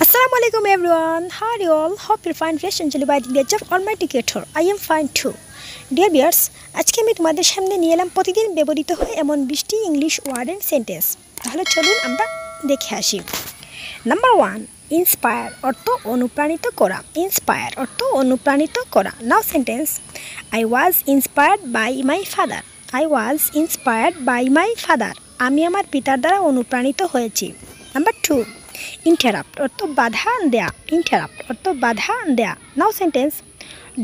Assalamualaikum everyone. How are you all? Hope you find fresh and by the grace of Almighty Creator. I am fine too. Dear viewers, আজকে আমি তোমাদের সামনে নিয়ে এলাম প্রতিদিন ব্যবহৃত হয় এমন 20টি ইংলিশ ওয়ার্ড এন্ড সেন্টেন্স। তাহলে চলুন আমরা দেখে আসি। নাম্বার 1, ইন্সপায়ার অর্থ অনুপ্রাণিত করা। ইন্সপায়ার অর্থ অনুপ্রাণিত করা। নাও sentence, I was inspired by my father. I was inspired by my father. আমি আমার পিতার দ্বারা অনুপ্রাণিত হয়েছি। নাম্বার 2, ইন্টারাপ্ট অর্থ বাধা দেয়া। ইন্টারাপ্ট অর্থ বাধা দেয়া। Now sentence,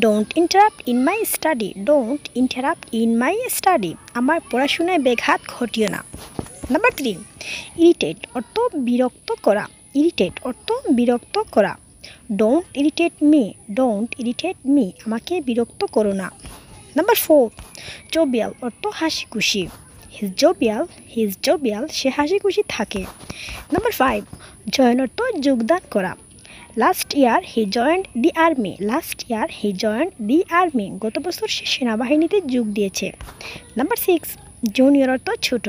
don't interrupt in my study. Don't interrupt in my study. আমার পড়াশোনায় ব্যাঘাত ঘটিও না। নাম্বার 3, ইরিটেট অর্থ বিরক্ত করা। ইরিটেট অর্থ বিরক্ত করা। Don't irritate me. Don't irritate me. আমাকে বিরক্ত করো না। নাম্বার 4, জোবিয়াল অর্থ হাসি খুশি। হিজ জোবিয়াল সে হাসি খুশি থাকে। নাম্বার 5, জয়েন অর্থ যোগদান করা। Last year he joined the army. Last year he joined the army. গত বছর সে সেনাবাহিনীতে যোগ দিয়েছে। নাম্বার 6, জুনিয়র অর্থ ছোট।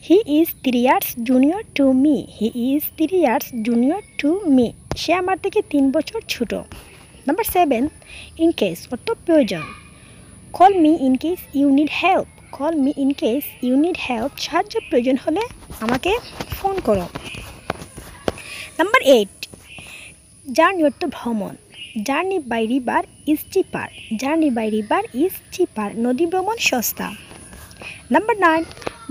He is 3 years junior to me. He is 3 years junior to me. সে আমার থেকে 3 বছর ছোট। নাম্বার 7, ইন কেস অর্থ প্রয়োজন। Call me in case you need help. Call me in case you need help. সাহায্য প্রয়োজন হলে আমাকে ফোন করো। নাম্বার 8, জার্নি অর্থ ভ্রমণ। Journey by river is cheaper. Journey by river is cheaper. নদী ভ্রমণ সস্তা। নাম্বার 9,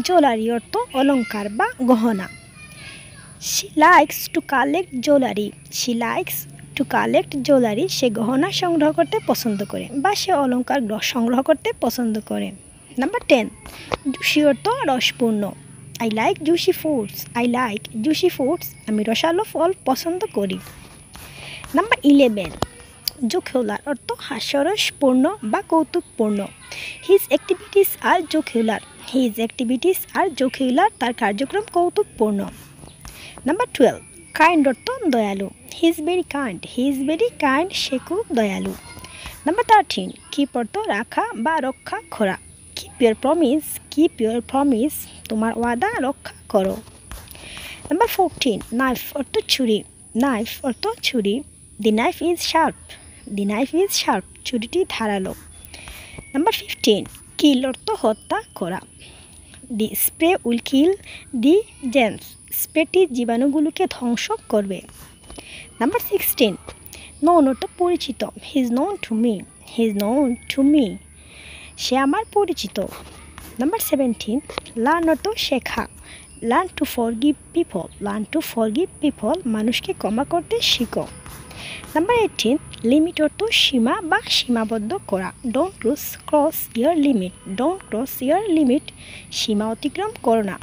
জুয়েলারি অর্থ অলংকার বা গহনা। She likes to collect jewellery. She likes to collect jewellery. সে গহনা সংগ্রহ করতে পছন্দ করে বা সে অলংকার সংগ্রহ করতে পছন্দ করে। নাম্বার 10, জুসি অর্থ রসপূর্ণ। I like juicy foods. I like juicy foods. আমি রসালো ফল পছন্দ করি। নাম্বার 11, জোকুলার অর্থ হাস্যরসপূর্ণ বা কৌতুকপূর্ণ। His activities are jocular. His activities are jocular. তার কার্যক্রম কৌতুকপূর্ণ। নাম্বার 12, কাইন্ড অর্থ দয়ালু। He is very kind. He is very kind. সে খুব দয়ালু। নাম্বার 13, কিপ অর্থ রাখা বা রক্ষা করা। Keep your promise. Keep your promise. তোমার ওয়াদা রক্ষা করো। নাম্বার 14, নাইফ অর্থ ছুরি। নাইফ অর্থ ছুরি। The knife is sharp. The knife is sharp. ছুরিটি ধারালো। নাম্বার 15, কিল অর্থ হত্যা করা। The spray will kill the germs. স্প্রেটি জীবাণুগুলোকে ধ্বংস করবে। নাম্বার 16, নোন অর্থ পরিচিত। He is known to me. He is known to me. সে আমার পরিচিত। নাম্বার 17, লার্ন অর্থ শেখা। Learn to forgive people. Learn to forgive people. মানুষকে ক্ষমা করতে শিখো। নাম্বার 18, লিমিট অর্থ সীমা বা সীমাবদ্ধ করা। Don't cross your limit. Don't cross your limit. সীমা অতিক্রম করো না।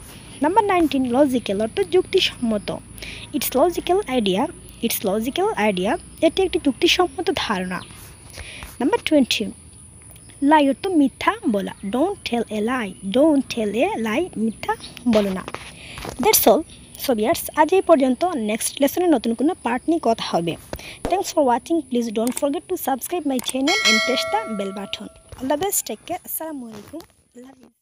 নাম্বার 19, লজিক্যাল অর্থ যুক্তিসম্মত। It's logical idea. It's logical idea. এটি একটি যুক্তিসম্মত ধারণা। নাম্বার 20, লাই অর্থ মিথ্যা বলা। Don't tell a lie. Don't tell a lie. মিথ্যা বলো না। That's all. সো ভিউয়ার্স, আজ এই পর্যন্ত। নেক্সট লেসনে নতুন কোনো পার্ট নিয়ে কথা হবে। Thanks for watching. Please don't forget to subscribe my channel and press the bell button. All the best. Take care. আসসালামু আলাইকুম। Love you.